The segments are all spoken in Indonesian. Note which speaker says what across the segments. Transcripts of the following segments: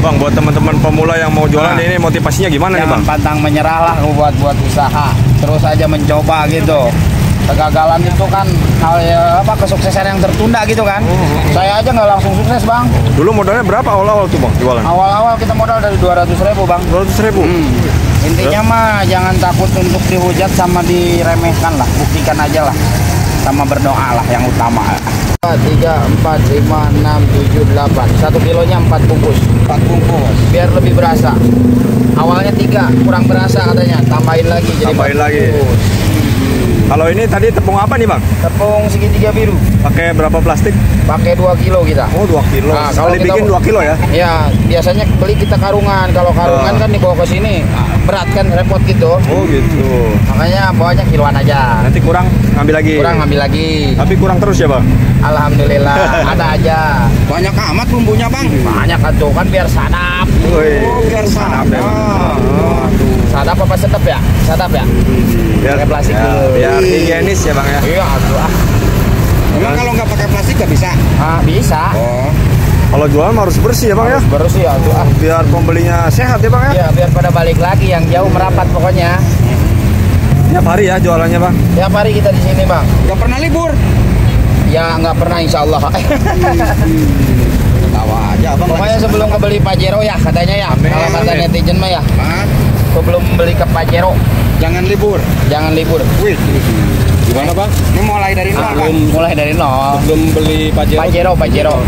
Speaker 1: Bang, buat teman-teman pemula yang mau jualan ini motivasinya gimana nih Bang?
Speaker 2: Jangan pantang menyerah lah buat usaha. Terus aja mencoba gitu. Kegagalan itu kan hal kesuksesan yang tertunda gitu kan. Saya aja nggak langsung sukses Bang.
Speaker 1: Dulu modalnya berapa awal-awal tuh Bang jualan?
Speaker 2: Awal-awal kita modal dari 200.000 Bang.
Speaker 1: 200.000?
Speaker 2: Intinya mah jangan takut untuk dihujat sama diremehkan lah. Buktikan aja lah. Sama berdoa lah yang utama. 3, 4, 5, 6, 7, 8. 1 kilonya 4 bungkus. 4 bungkus. Biar lebih berasa. Awalnya 3, kurang berasa katanya. Tambahin lagi jadi 4 bungkus.
Speaker 1: Kalau ini tadi tepung apa nih Bang?
Speaker 2: Tepung segitiga biru.
Speaker 1: Pakai berapa plastik?
Speaker 2: Pakai 2 kilo kita.
Speaker 1: Oh 2 kilo.
Speaker 2: Nah,
Speaker 1: kalau bikin 2 kilo ya?
Speaker 2: Ya, biasanya beli kita karungan. Kalau karungan kan dibawa ke sini berat kan, repot gitu.
Speaker 1: Oh gitu.
Speaker 2: Makanya bawanya kiloan aja.
Speaker 1: Nanti kurang ngambil lagi.
Speaker 2: Kurang ngambil lagi.
Speaker 1: Tapi kurang terus ya Bang?
Speaker 2: Alhamdulillah ada aja.
Speaker 3: Banyak amat bumbunya Bang.
Speaker 2: Banyak tuh kan biar sadap.
Speaker 1: Oh
Speaker 3: biar sadap.
Speaker 2: Sadap apa sedap ya? Sadap ya?
Speaker 1: Biar
Speaker 2: pakai plastik dulu.
Speaker 1: Biar higienis ya Bang ya?
Speaker 2: Iya tuh
Speaker 3: Emang kalau nggak pakai plastik nggak bisa?
Speaker 2: Bisa.
Speaker 3: Oh.
Speaker 1: Kalau jualan harus bersih ya Bang ya?
Speaker 2: Bersih ya tuh
Speaker 1: Biar pembelinya sehat ya Bang ya?
Speaker 2: Iya, biar pada balik lagi yang jauh merapat pokoknya.
Speaker 1: Tiap hari ya jualannya Bang?
Speaker 2: Tiap hari kita di sini Bang.
Speaker 3: Nggak pernah libur?
Speaker 2: Ya nggak pernah insya Allah.
Speaker 3: Tawa aja Bang.
Speaker 2: Pokoknya sebelum kebeli Pajero ya katanya ya. Kalau kata netizen mah ya. Sebelum beli ke Pajero
Speaker 3: jangan libur.
Speaker 2: Jangan libur.
Speaker 3: Wih.
Speaker 1: Gimana Bang?
Speaker 3: Ini mulai dari nol Bang.
Speaker 2: Mulai dari nol.
Speaker 1: Belum beli Pajero?
Speaker 2: Pajero.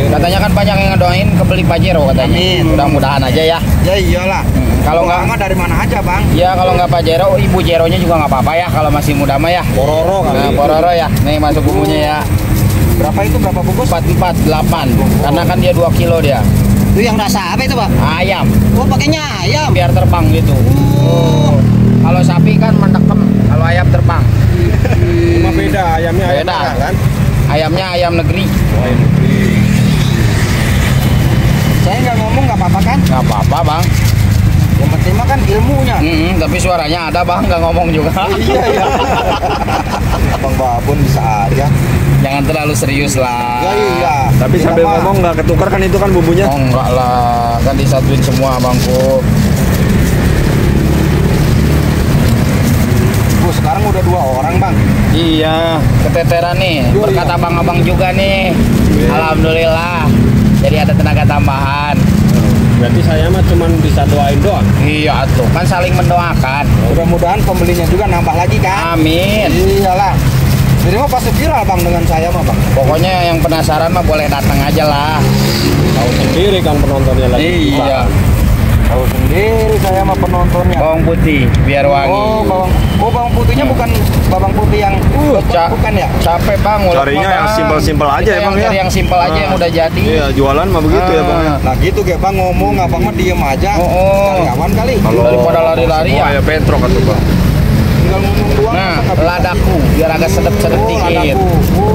Speaker 2: Katanya kan banyak yang ngedoain kebeli Pajero katanya.
Speaker 3: Amin.
Speaker 2: Mudah-mudahan aja ya.
Speaker 3: Ya iyalah.
Speaker 2: Kalau nggak
Speaker 3: mah dari mana aja Bang?
Speaker 2: Ya kalau nggak Pajero, ibu Jeronya juga nggak apa-apa ya. Kalau masih muda mah ya.
Speaker 1: Pororo kali.
Speaker 2: Nah, pororo ya. Nih masuk bumbunya ya.
Speaker 3: Berapa itu? Berapa bungkus?
Speaker 2: 4, 8. Karena kan dia 2 kilo dia.
Speaker 3: Itu yang rasa apa itu Pak?
Speaker 2: Ayam.
Speaker 3: Oh pakainya ayam.
Speaker 2: Biar terbang gitu. Kalau sapi kan mendekem, kalau ayam terbang.
Speaker 1: Cuma beda ayamnya ayam
Speaker 2: Beda.
Speaker 1: mana, kan?
Speaker 2: Ayamnya ayam negeri.
Speaker 3: Saya nggak ngomong nggak apa-apa kan?
Speaker 2: Nggak apa-apa bang.
Speaker 3: Yang penting mah kan ilmunya.
Speaker 2: Tapi suaranya ada bang, nggak ngomong juga.
Speaker 3: Iya ya. Abang Babon bisa aja.
Speaker 2: Jangan terlalu serius lah.
Speaker 3: Ya iya.
Speaker 1: Tapi sambil ngomong nggak ketukar kan itu kan bumbunya?
Speaker 2: Oh enggak lah, kan disatuin semua bangku.
Speaker 3: Sekarang udah 2 orang Bang.
Speaker 2: Iya, keteteran nih. Berkat abang-abang juga nih. Alhamdulillah. Jadi ada tenaga tambahan.
Speaker 1: Berarti saya mah cuman bisa doain doang.
Speaker 2: Iya tuh, kan saling mendoakan.
Speaker 3: Mudah-mudahan pembelinya juga nambah lagi kan.
Speaker 2: Amin.
Speaker 3: Iyalah. Jadi mah pasti viral Bang dengan saya mah Bang.
Speaker 2: Pokoknya yang penasaran mah boleh datang aja lah.
Speaker 1: Tahu sendiri kan penontonnya lagi.
Speaker 2: Iya.
Speaker 3: Tahu sendiri saya mah penontonnya.
Speaker 2: Bawang putih biar wangi.
Speaker 3: Bawang putihnya bukan bawang putih yang bukan ya?
Speaker 2: Capek bang.
Speaker 1: Carinya yang simpel-simpel aja ya bang ya.
Speaker 2: Cari yang simpel aja yang udah jadi.
Speaker 1: Iya, jualan mah begitu ya bang ya.
Speaker 3: Nah gitu kayak Bang ngomong, abang mah diem aja. Karyawan kali.
Speaker 2: Daripada lari-lari ya.
Speaker 1: Petro kan tuh bang.
Speaker 3: Tinggal ngomong doang.
Speaker 2: Nah, ladaku biar agak sedep-sedep dikit.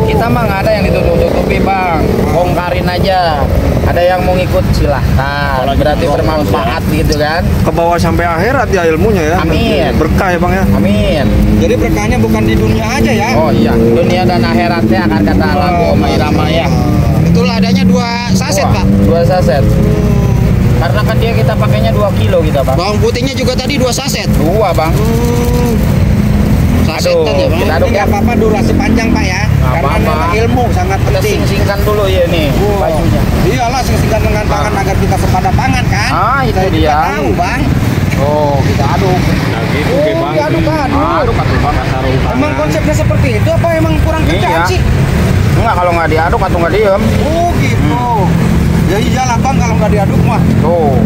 Speaker 2: Kita mah nggak ada yang ditutup-tutupi bang. Bongkarin aja. Ada yang mau ngikut silahkan. Berarti bermanfaat gitu kan.
Speaker 1: Ke bawah sampai akhirat ya ilmunya ya.
Speaker 2: Amin.
Speaker 1: Berkah ya bang ya.
Speaker 2: Amin.
Speaker 3: Jadi berkahnya bukan di dunia aja ya.
Speaker 2: Oh iya, dunia dan akhiratnya akan kata lagu Oma Irama ya.
Speaker 3: Itu ladanya 2 saset Pak.
Speaker 2: 2 saset. Karena kan dia kita pakainya 2 kilo kita bang.
Speaker 3: Bawang putihnya juga tadi 2 saset.
Speaker 2: 2 bang.
Speaker 3: Sasetan ya Bang.
Speaker 2: Kita aduk ya.
Speaker 3: Nggak apa-apa durasi panjang Pak ya. Karena memang ilmu sangat
Speaker 2: Kita
Speaker 3: penting.
Speaker 2: sing-singkan dulu ya nih bajunya.
Speaker 3: Iyalah sing-singkan dengan tangan agar kita sepadan tangan kan.
Speaker 2: Itu
Speaker 3: Saya
Speaker 2: dia.
Speaker 3: juga tahu Bang.
Speaker 2: Oh, kita aduk.
Speaker 1: Nah gitu
Speaker 3: Oh, diaduk.
Speaker 2: Aduk atau bang.
Speaker 3: Emang konsepnya seperti itu apa emang kurang kerjaan
Speaker 2: Iya.
Speaker 3: sih?
Speaker 2: Enggak, kalau nggak diaduk atau nggak diem.
Speaker 3: Oh gitu. Ya iyalah Bang kalau nggak diaduk mah.
Speaker 2: Tuh,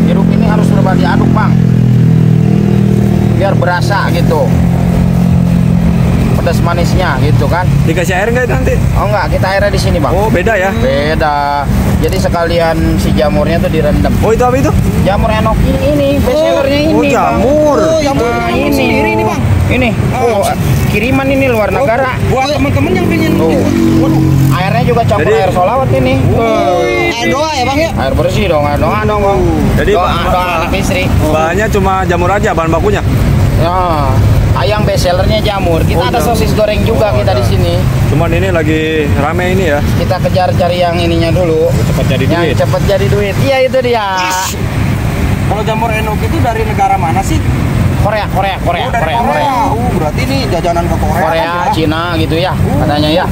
Speaker 2: jeruk ini harus serba diaduk bang. Biar berasa gitu. Pedas manisnya gitu kan.
Speaker 1: Dikasih air nggak nanti?
Speaker 2: Oh enggak, kita airnya di sini bang.
Speaker 1: Oh beda ya.
Speaker 2: Beda. Jadi sekalian si jamurnya tuh direndam.
Speaker 1: Oh itu apa itu?
Speaker 2: Jamur enoki ini, best sellernya ini.
Speaker 1: Oh
Speaker 2: Bang.
Speaker 1: jamur.
Speaker 3: Oh jamur
Speaker 2: Nah,
Speaker 3: ini sendiri ini Bang.
Speaker 2: Ini. Oh, kiriman ini luar negara.
Speaker 3: Buat teman-teman yang pengen.
Speaker 2: Waduh, airnya juga campur
Speaker 1: Jadi-
Speaker 2: air solawat ini.
Speaker 3: Air doa ya Bang ya?
Speaker 2: Air bersih dong, air doa dong bang.
Speaker 1: Jadi
Speaker 2: doa anak istri.
Speaker 1: bahannya cuma jamur aja bahan bakunya.
Speaker 2: Ya, Yang best sellernya jamur. Kita ada sosis goreng juga kita di sini.
Speaker 1: Cuman ini lagi rame ini ya.
Speaker 2: Kita kejar cari yang ininya dulu.
Speaker 1: Cepat jadi
Speaker 2: Yang
Speaker 1: duit.
Speaker 2: cepat jadi duit. Iya itu dia.
Speaker 3: Kalau jamur enoki itu dari negara mana sih?
Speaker 2: Korea.
Speaker 3: Dari Korea. Berarti ini jajanan ke Korea.
Speaker 2: Korea,
Speaker 3: kan, ya?
Speaker 2: Cina gitu ya. Katanya ya.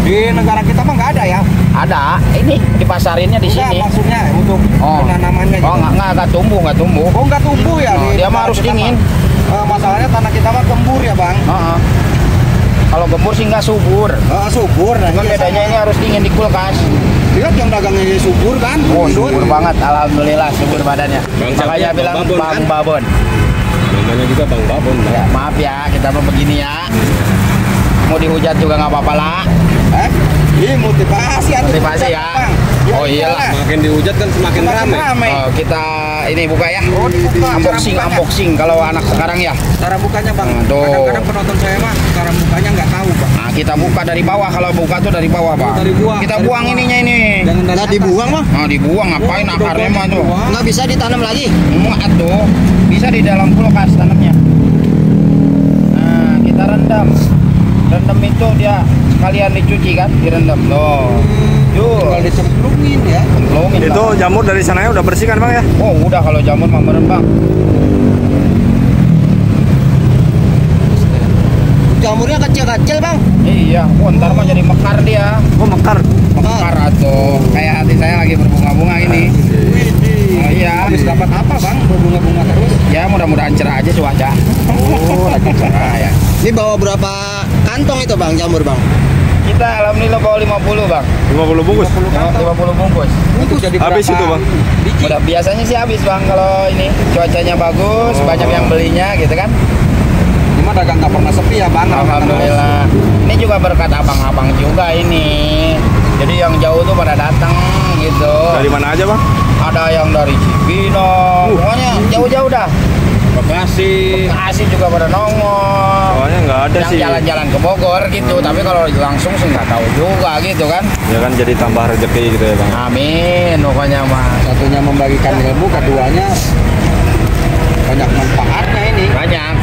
Speaker 3: Di negara kita mah nggak ada ya?
Speaker 2: Ada. Ini dipasarinnya di
Speaker 3: Enggak,
Speaker 2: sini.
Speaker 3: maksudnya untuk penanamannya
Speaker 2: Oh,
Speaker 3: gitu.
Speaker 2: nggak tumbuh.
Speaker 3: Oh, nggak tumbuh ya?
Speaker 2: Oh,
Speaker 3: di
Speaker 2: dia
Speaker 3: negara
Speaker 2: mah harus
Speaker 3: kita
Speaker 2: dingin.
Speaker 3: Masalahnya tanah kita mah gembur ya, Bang.
Speaker 2: Heeh. Kalau gembur sih nggak subur.
Speaker 3: Subur. Nah,
Speaker 2: Cuman
Speaker 3: iya,
Speaker 2: bedanya
Speaker 3: sama.
Speaker 2: ini harus dingin di kulkas.
Speaker 3: Lihat yang dagangnya subur kan?
Speaker 2: Oh, subur banget. Alhamdulillah subur badannya.
Speaker 1: Bang
Speaker 2: Makanya
Speaker 1: siapa?
Speaker 2: bilang
Speaker 1: Bang Babon,
Speaker 2: Bang
Speaker 1: kan?
Speaker 2: Babon.
Speaker 1: Namanya juga Bang Babon. Bang.
Speaker 2: Ya, maaf ya, kita mau begini ya. Mau dihujat juga nggak apa-apa lah.
Speaker 3: Ini motivasi atau
Speaker 2: Motivasi ya.
Speaker 3: Bang?
Speaker 2: Oh iyalah.
Speaker 1: Semakin dihujat kan semakin rame.
Speaker 2: Oh, kita ini buka ya.
Speaker 3: Oh, dibuka.
Speaker 2: Unboxing kalau anak sekarang ya.
Speaker 3: Cara bukanya, Bang.
Speaker 2: Tuh.
Speaker 3: Kadang-kadang penonton saya mah cara bukanya nggak tahu, Bang.
Speaker 2: Nah, kita buka dari bawah. Kalau buka tuh dari bawah, Bang.
Speaker 3: Dari buang.
Speaker 2: Kita
Speaker 3: Dari
Speaker 2: buang
Speaker 3: buang.
Speaker 2: ininya ini.
Speaker 3: Jangan dari atas.
Speaker 4: mah?
Speaker 2: Nah, dibuang ngapain akarnya mah tuh?
Speaker 4: Nggak bisa ditanam lagi.
Speaker 2: Muat tuh. Bisa di dalam kulkas tanamnya. Nah, kita rendam. Rendam itu dia sekalian dicuci kan, direndam. Tuh.
Speaker 3: Tinggal dicemplungin ya.
Speaker 2: Cemplungin,
Speaker 1: Itu
Speaker 2: Bang.
Speaker 1: jamur dari sananya udah bersih kan Bang ya?
Speaker 2: Oh, udah kalau jamur mah meren, Bang.
Speaker 4: Jamurnya kecil-kecil, Bang.
Speaker 2: Iya, ntar mah jadi mekar dia.
Speaker 1: Oh mekar.
Speaker 2: Mekar atau kayak hati saya lagi berbunga-bunga ini. Oh iya.
Speaker 3: Habis dapat apa, Bang? Berbunga-bunga terus.
Speaker 2: Ya mudah-mudahan cerah aja cuaca. Oh, lagi cerah ya.
Speaker 4: Ini bawa berapa kantong itu, Bang, jamur, Bang?
Speaker 2: Kita alhamdulillah bawa 50, Bang.
Speaker 1: 50 bungkus.
Speaker 2: 50 bungkus.
Speaker 3: Untuk jadi
Speaker 1: Habis
Speaker 3: berapa
Speaker 1: itu, Bang.
Speaker 3: biji?
Speaker 2: Udah biasanya sih habis, Bang, kalau ini cuacanya bagus, banyak yang belinya gitu kan.
Speaker 3: Ini mah dagang nggak pernah sepi ya, Bang.
Speaker 2: Alhamdulillah. Ini juga berkat abang-abang juga ini. Jadi yang jauh tuh pada datang gitu.
Speaker 1: Dari mana aja Bang?
Speaker 2: Ada yang dari Cibinong, pokoknya jauh-jauh dah.
Speaker 1: Bekasi.
Speaker 2: Bekasi juga pada nongol.
Speaker 1: Soalnya nggak ada
Speaker 2: Yang
Speaker 1: sih.
Speaker 2: jalan-jalan ke Bogor gitu, tapi kalau langsung sih nggak tahu juga gitu kan.
Speaker 1: Ya kan jadi tambah rezeki gitu ya Bang.
Speaker 2: Amin, pokoknya mah
Speaker 3: Satunya membagikan ilmu, keduanya banyak manfaatnya ini.
Speaker 2: banyak.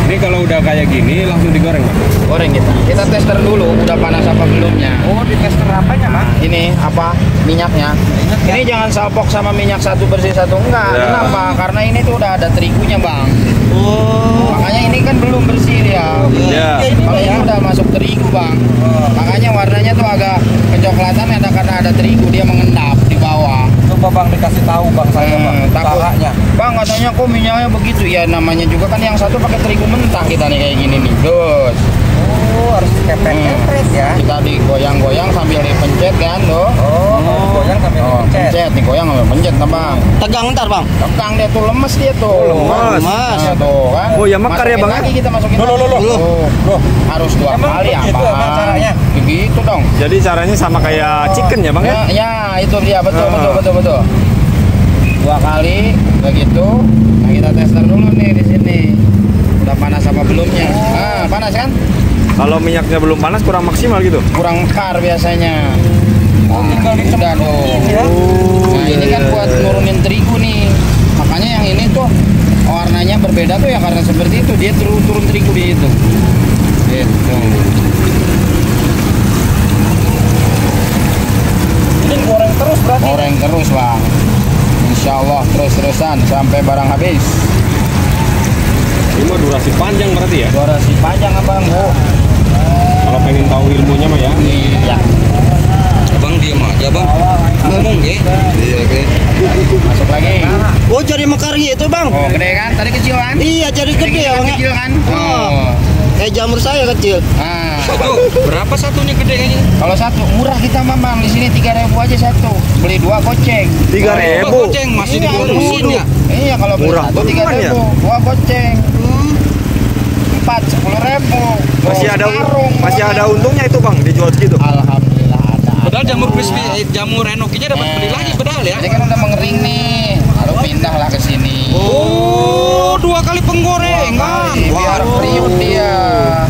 Speaker 1: Ini kalau udah kayak gini langsung digoreng Bang?
Speaker 2: Goreng kita. Kita tester dulu udah panas apa belumnya.
Speaker 3: Oh, di tester apanya, Bang?
Speaker 2: Ini apa? Minyaknya. Ini jangan salpok sama minyak satu bersih satu enggak.
Speaker 1: Ya.
Speaker 2: Kenapa? Karena ini tuh udah ada terigunya, Bang.
Speaker 4: Oh.
Speaker 2: Makanya ini kan belum bersih dia.
Speaker 1: Ya.
Speaker 2: Kalau ini udah masuk terigu, Bang. Makanya warnanya tuh agak kecoklatan ada karena ada terigu, dia mengendap di bawah.
Speaker 3: Coba Bang dikasih tahu Bang saya, Bang.
Speaker 2: Takut.
Speaker 3: Usahanya.
Speaker 2: Bang katanya kok minyaknya begitu ya, namanya juga kan yang satu pakai terigu mentah kita nih kayak gini nih. Terus
Speaker 3: Oh, harus kepret-kepret ya.
Speaker 2: kita digoyang-goyang sambil dipencet kan tuh.
Speaker 3: Oh, harus goyang sambil
Speaker 2: Oh,
Speaker 3: dipencet.
Speaker 2: pencet, digoyang sambil pencet kan, Bang.
Speaker 4: Tegang ntar, Bang.
Speaker 2: Tegang dia tuh, lemes dia tuh.
Speaker 1: lemes.
Speaker 4: Mas.
Speaker 2: Nah, tuh kan.
Speaker 1: Oh, ya mekar ya,
Speaker 2: Masukin
Speaker 1: Bang, ya?
Speaker 2: lagi kita masukin
Speaker 3: Loh,
Speaker 2: lagi.
Speaker 3: loh, loh.
Speaker 2: Tuh. Harus dua
Speaker 3: Emang
Speaker 2: kali ya,
Speaker 3: begitu
Speaker 2: Bang.
Speaker 3: emang caranya?
Speaker 2: Begitu dong.
Speaker 1: Jadi caranya sama kayak chicken ya Bang ya?
Speaker 2: Ya, itu dia, betul,
Speaker 1: Ah.
Speaker 2: betul. Dua kali begitu. Nah, kita tester dulu nih di sini. Udah panas apa belumnya? Ah, panas kan?
Speaker 1: Kalau minyaknya belum panas kurang maksimal gitu?
Speaker 2: Kurang mekar biasanya.
Speaker 3: tinggal
Speaker 2: Udah dong.
Speaker 3: ya.
Speaker 2: Nah, ini kan buat nurunin terigu nih. Makanya yang ini tuh warnanya berbeda tuh ya karena seperti itu dia turun terigu di itu. Gitu.
Speaker 3: Ini goreng terus berarti.
Speaker 2: Goreng terus, Bang. Insya Allah terus-terusan sampai barang habis.
Speaker 1: Ini mah durasi panjang berarti ya?
Speaker 2: Durasi panjang, Abang. Oh.
Speaker 1: Kalau pengen tahu ilmunya mah ya?
Speaker 2: Iya.
Speaker 3: Bang diam aja, Bang. Ngomong ya. Iya, oke.
Speaker 2: Masuk lagi.
Speaker 4: Oh, jadi mekar gitu, Bang.
Speaker 2: Oh, gede kan? Tadi kecil kan?
Speaker 4: Iya, jadi gede ya, Bang.
Speaker 2: Kecil kan?
Speaker 4: Oh. Jamur saya kecil.
Speaker 2: Nah,
Speaker 3: Berapa satunya gede kayaknya?
Speaker 2: kalau satu murah kita Mamang di sini 3.000 aja satu. Beli 2 goceng.
Speaker 1: 3.000.
Speaker 3: Goceng masih di bawah mesin ya.
Speaker 2: Iya, kalau beli
Speaker 1: Murah
Speaker 2: satu
Speaker 1: beneran
Speaker 2: 3.000,
Speaker 1: ya?
Speaker 2: 2 goceng. 4 10.000.
Speaker 1: Masih ada untungnya itu Bang dijual segitu?
Speaker 2: Alhamdulillah ada.
Speaker 3: Padahal jamur crispy, jamur enokinya dapat beli lagi padahal ya.
Speaker 2: Ini kan udah mengering nih. Lalu pindahlah ke sini.
Speaker 3: Oh, 2 kali penggorengan.
Speaker 2: Biar kriuk dia.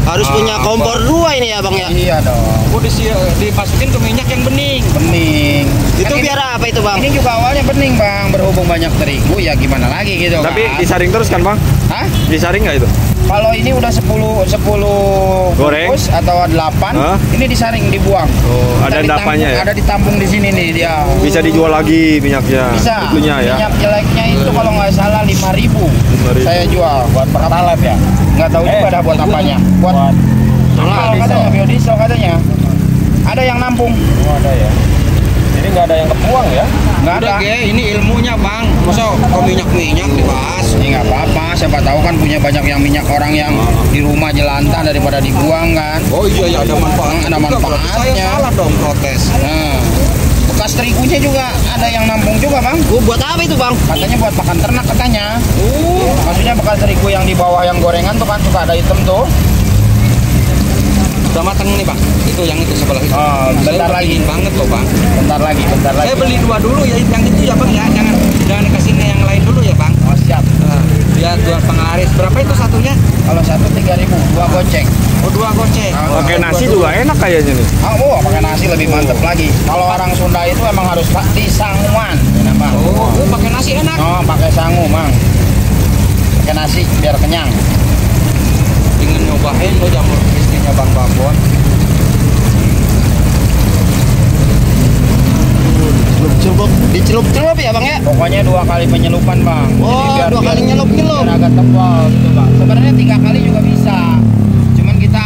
Speaker 4: Harus punya kompor 2 ini ya, Bang ya.
Speaker 2: Iya dong.
Speaker 3: Oh, dimasukin ke minyak yang bening.
Speaker 2: Bening.
Speaker 4: Itu biar apa itu bang?
Speaker 2: Ini juga awalnya bening bang, berhubung banyak terigu ya gimana lagi gitu.
Speaker 1: Tapi
Speaker 2: kan.
Speaker 1: disaring terus kan bang?
Speaker 2: Hah?
Speaker 1: Disaring nggak itu?
Speaker 2: Kalau ini udah 10
Speaker 1: Goreng?
Speaker 2: bungkus atau 8,
Speaker 1: Hah?
Speaker 2: ini disaring dibuang.
Speaker 1: Oh, ada
Speaker 2: Ntar
Speaker 1: endapannya ya?
Speaker 2: Ada ditampung di sini nih dia.
Speaker 1: Bisa dijual lagi minyaknya?
Speaker 2: Bisa.
Speaker 1: Itunya ya?
Speaker 2: Minyak jeleknya itu kalau nggak salah 5.000.
Speaker 1: 5.000.
Speaker 2: Saya jual buat pertalite ya. Nggak tahu juga dah buat apanya. Buat kalau katanya biodiesel katanya. Ada yang nampung.
Speaker 1: Oh, ada ya. Ini nggak ada yang kebuang ya?
Speaker 2: Nggak ada.
Speaker 3: Udah ge, ini ilmunya bang. Masa kok minyak dibahas?
Speaker 2: Ini nggak apa-apa. Siapa tahu kan punya banyak yang minyak orang yang di rumah jelantah daripada dibuang kan.
Speaker 3: Oh iya ada manfaatnya.
Speaker 2: Ada
Speaker 3: juga, berarti saya
Speaker 2: manfaatnya.
Speaker 3: salah dong protes.
Speaker 2: Nah, bekas terigunya juga ada yang nampung juga bang.
Speaker 4: Oh, buat apa itu bang?
Speaker 2: Katanya buat makan ternak katanya. Maksudnya bekas terigu yang di bawah yang gorengan tuh kan suka ada hitam tuh.
Speaker 3: Udah matang nih bang. Itu yang itu sebelah itu.
Speaker 2: Oh, bentar
Speaker 3: Saya
Speaker 2: lagi.
Speaker 3: pingin banget loh bang.
Speaker 2: Bentar lagi.
Speaker 3: Saya beli 2 dulu ya yang itu ya bang ya. Jangan dikasih yang lain dulu ya bang.
Speaker 2: Oh siap.
Speaker 3: Ya 2 penglaris. Berapa itu satunya?
Speaker 2: Kalau satu 3.000, 2 goceng.
Speaker 3: Oh 2 goceng.
Speaker 1: Pakai nasi juga enak kayaknya nih.
Speaker 2: Oh, pakai nasi lebih mantep lagi. Kalau orang Sunda itu emang harus di sanguan, bang.
Speaker 3: Oh pakai nasi enak.
Speaker 2: Oh, pakai sangu, bang. Pakai nasi biar kenyang.
Speaker 3: Ingin nyobain lo jamur crispy-nya bang Babon.
Speaker 4: Dicelup-celup ya bang ya?
Speaker 2: Pokoknya 2 kali penyelupan, bang.
Speaker 4: Oh, 2 kali nyelup-nyelup.
Speaker 2: Biar agak tebal gitu, bang. Sebenarnya 3 kali juga bisa. Cuman kita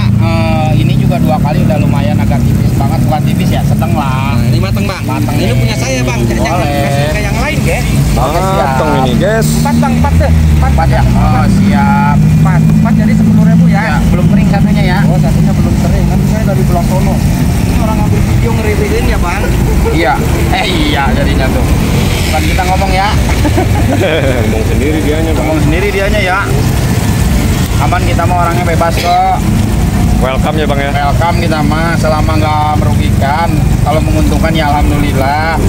Speaker 2: ini juga 2 kali udah lumayan agak tipis banget, bukan tipis ya, sedang lah.
Speaker 3: Nah, ini mateng bang.
Speaker 2: Mateng
Speaker 3: Ini
Speaker 2: nih.
Speaker 3: punya saya bang. Jangan
Speaker 2: Boleh.
Speaker 3: kasih ke yang lain ge.
Speaker 2: Oke, siap.
Speaker 1: Mateng ini guys.
Speaker 3: 4 bang, 4 deh.
Speaker 2: 4 ya? Oh, siap.
Speaker 3: 4 jadi 10.000 ya.
Speaker 2: Ya, belum kering satunya ya.
Speaker 3: Oh satunya belum kering. Kan saya dari Pulau Sono. Ini orang ngambil video ngeribein ya bang.
Speaker 2: Iya. Iya jadinya tuh. Bukan kita ngomong ya.
Speaker 1: Ngomong sendiri dianya bang.
Speaker 2: Ngomong sendiri dianya ya. Aman kita mah orangnya bebas kok.
Speaker 1: Welcome ya bang ya.
Speaker 2: Welcome kita mah selama nggak merugikan. Kalau menguntungkan ya alhamdulillah.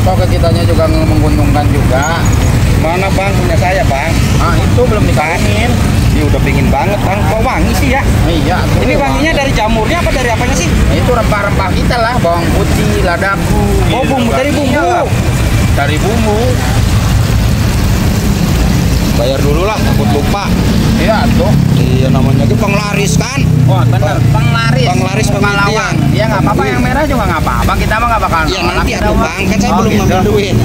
Speaker 2: Toh ke kitanya juga menguntungkan juga.
Speaker 3: Mana bang punya saya bang?
Speaker 2: Nah itu belum dikawinin.
Speaker 3: Ini udah pingin banget bang. Kok wangi sih ya?
Speaker 2: Iya. tuh,
Speaker 3: Ini
Speaker 2: Bang.
Speaker 3: wanginya dari jamurnya apa dari apanya sih?
Speaker 2: Nah, itu rempah-rempah kita lah, bawang putih, ladaku.
Speaker 3: Oh bumbu dari bumbu.
Speaker 2: Iya, dari bumbu.
Speaker 3: Bayar dulu lah, takut lupa.
Speaker 2: Iya tuh.
Speaker 3: Iya namanya itu penglaris kan?
Speaker 2: Wah benar. Penglaris.
Speaker 3: Penglaris
Speaker 2: Pahlawan.
Speaker 3: pemitian.
Speaker 2: Dia nggak apa-apa yang merah juga nggak apa-apa. Kita mah nggak bakalan.
Speaker 3: Iya
Speaker 2: nolak,
Speaker 3: nanti
Speaker 2: kita
Speaker 3: atuh
Speaker 2: mah.
Speaker 3: bang. Kan saya
Speaker 2: Oh,
Speaker 3: belum
Speaker 2: gitu.
Speaker 3: ngambil duit.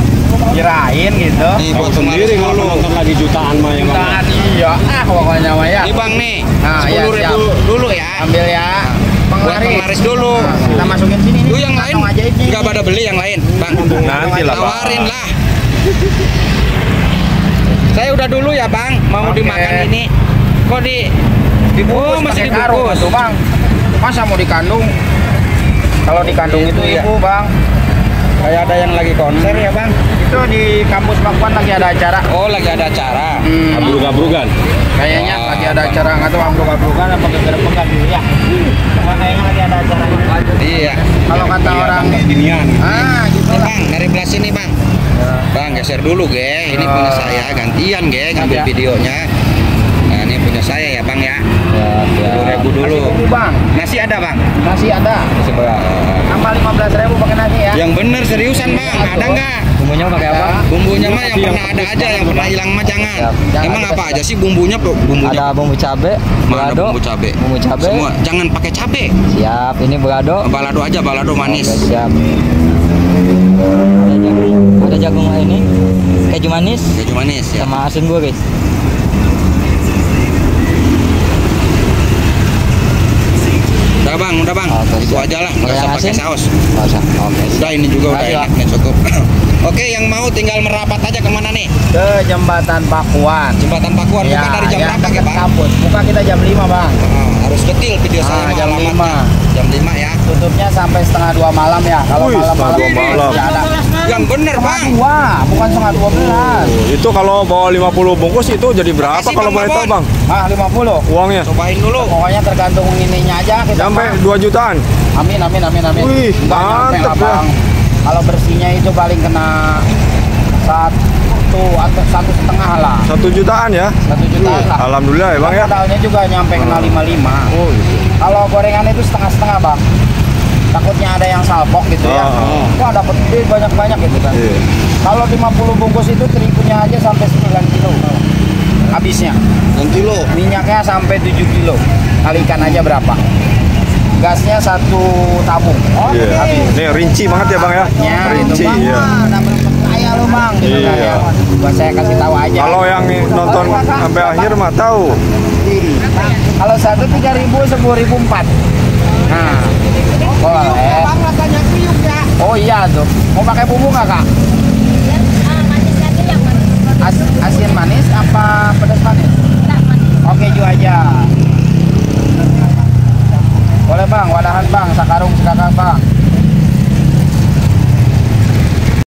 Speaker 2: Kirain gitu.
Speaker 3: Nih buat penglaris dulu.
Speaker 1: lagi jutaan mah yang
Speaker 2: Jutaan iya. Pokoknya mah ya.
Speaker 3: Ini bang nih.
Speaker 2: Nah, iya,
Speaker 3: 10.000
Speaker 2: siap.
Speaker 3: dulu ya.
Speaker 2: Ambil ya.
Speaker 3: Buat penglaris dulu.
Speaker 2: Nah, kita masukin sini nih.
Speaker 3: Lu yang lain
Speaker 2: kantong aja ini.
Speaker 3: nggak pada beli yang lain bang?
Speaker 1: Nanti lah bang.
Speaker 3: Tawarin lah. Saya udah dulu ya bang. Mau
Speaker 2: Oke.
Speaker 3: dimakan ini. Kok
Speaker 2: Dibungkus
Speaker 3: Oh, masih
Speaker 2: pakai karung
Speaker 3: dibungkus.
Speaker 2: tuh bang. Masa mau dikandung? Kalau dikandung itu
Speaker 3: Itu ya.
Speaker 2: ibu bang.
Speaker 3: Kayak ada yang lagi konser ya bang?
Speaker 2: Itu di kampus Pakuan lagi ada acara.
Speaker 3: Oh lagi ada acara.
Speaker 1: Abrug-abrugan.
Speaker 2: Kayaknya
Speaker 3: Wah,
Speaker 2: lagi ada acara nggak tahu abruk-abrukan apa geger-geger dulu ya. Kayaknya lagi ada acara.
Speaker 3: Iya.
Speaker 2: Kalau kata orang
Speaker 1: Ginian.
Speaker 2: gitu
Speaker 3: Nih
Speaker 2: lah.
Speaker 3: bang, dari belah sini bang. Bang geser dulu ge. Ini punya saya gantian ge ngambil
Speaker 2: Ya.
Speaker 3: videonya. Nah ini punya saya ya bang ya. 10.000 dulu.
Speaker 2: Nasi bumbu bang.
Speaker 3: Nasi ada bang?
Speaker 2: Nasi ada. Tambah 15.000 pakai nasi ya.
Speaker 3: Yang bener seriusan bang. Ada nggak?
Speaker 2: Bumbunya pakai apa?
Speaker 3: Bumbunya mah yang pernah ada aja, yang pernah hilang mah jangan.
Speaker 2: Jangan
Speaker 3: Emang
Speaker 2: dikasih
Speaker 3: apa aja sih bumbunya? Bumbunya
Speaker 5: Ada bumbu cabe,
Speaker 3: mana
Speaker 5: balado,
Speaker 3: bumbu cabe?
Speaker 5: bumbu cabe.
Speaker 3: Semua jangan pakai cabe.
Speaker 5: Siap, ini balado.
Speaker 3: Balado aja, balado manis.
Speaker 5: Oke, siap. Ada jagung ini, keju manis,
Speaker 3: Keju manis ya.
Speaker 5: sama asin gurih.
Speaker 3: Udah bang, udah bang.
Speaker 5: Oke,
Speaker 3: Itu
Speaker 5: siap.
Speaker 3: aja lah,
Speaker 5: Kalau
Speaker 3: nggak usah
Speaker 5: yang
Speaker 3: pakai
Speaker 5: asin?
Speaker 3: saus.
Speaker 5: Nggak usah. Oke.
Speaker 3: Udah ini juga udah
Speaker 5: Makasih, Pak.
Speaker 3: enaknya cukup. Oke, yang mau tinggal merapat aja kemana nih?
Speaker 2: Ke Jembatan Pakuan.
Speaker 3: Jembatan Pakuan. Buka dari jam berapa ya bang?
Speaker 2: Kampus. Buka kita jam 5 bang.
Speaker 3: Harus detil video saya mah
Speaker 2: jam
Speaker 3: alamatnya.
Speaker 2: 5.
Speaker 3: Jam 5 ya.
Speaker 2: Tutupnya sampai setengah 2 malam ya. Kalau
Speaker 1: Wih,
Speaker 2: malam-malam
Speaker 1: setengah 2 malam.
Speaker 2: ya ada.
Speaker 3: Yang bener bang.
Speaker 2: Wah, bukan setengah 12.
Speaker 1: Itu kalau bawa 50 bungkus itu jadi berapa
Speaker 3: Makasih,
Speaker 1: kalau
Speaker 3: Bang
Speaker 1: boleh tahu
Speaker 3: Babon.
Speaker 1: bang?
Speaker 2: Ah 50.
Speaker 1: Uangnya
Speaker 3: Cobain dulu.
Speaker 2: Pokoknya tergantung ininya aja kita.
Speaker 1: sampai
Speaker 2: mah.
Speaker 1: 2 jutaan.
Speaker 2: Amin amin amin amin.
Speaker 1: Wih,
Speaker 2: Nggak nyampe
Speaker 1: mantep
Speaker 2: lah,
Speaker 1: ya.
Speaker 2: bang. Kalau bersihnya itu paling kena 1,5 lah.
Speaker 1: 1 jutaan ya.
Speaker 2: 1 jutaan lah.
Speaker 1: Alhamdulillah ya bang ya.
Speaker 2: Modalnya juga nyampe kena 55.
Speaker 1: Oh gitu.
Speaker 2: Kalau gorengan itu setengah-setengah bang. takutnya ada yang salpok gitu ya. Wah dapat gede banyak-banyak gitu kan.
Speaker 1: Iya.
Speaker 2: Kalau 50 bungkus itu terigunya aja sampai 9 kilo habisnya.
Speaker 3: 1 kilo.
Speaker 2: Minyaknya sampai 7 kilo. Kalikan aja berapa. Gasnya 1 tabung.
Speaker 1: Iya.
Speaker 2: Habis.
Speaker 1: Ini rinci banget ya bang ya.
Speaker 2: Ya,
Speaker 1: Rinci.
Speaker 2: itu bang,
Speaker 1: Iya.
Speaker 2: wah, dapat kaya lo bang. Gitu kan,
Speaker 1: Iya.
Speaker 2: ya. Buat saya kasih tahu aja.
Speaker 1: Kalau yang nonton sampai akhir mah tahu.
Speaker 2: Kalau satu 3.000, 10.004. Nah, boleh. Oh iya tuh. Mau pakai bumbu nggak kak? Asin manis apa pedas manis? Oke ju aja. Boleh bang, wadahan bang, sakarung sekakak bang.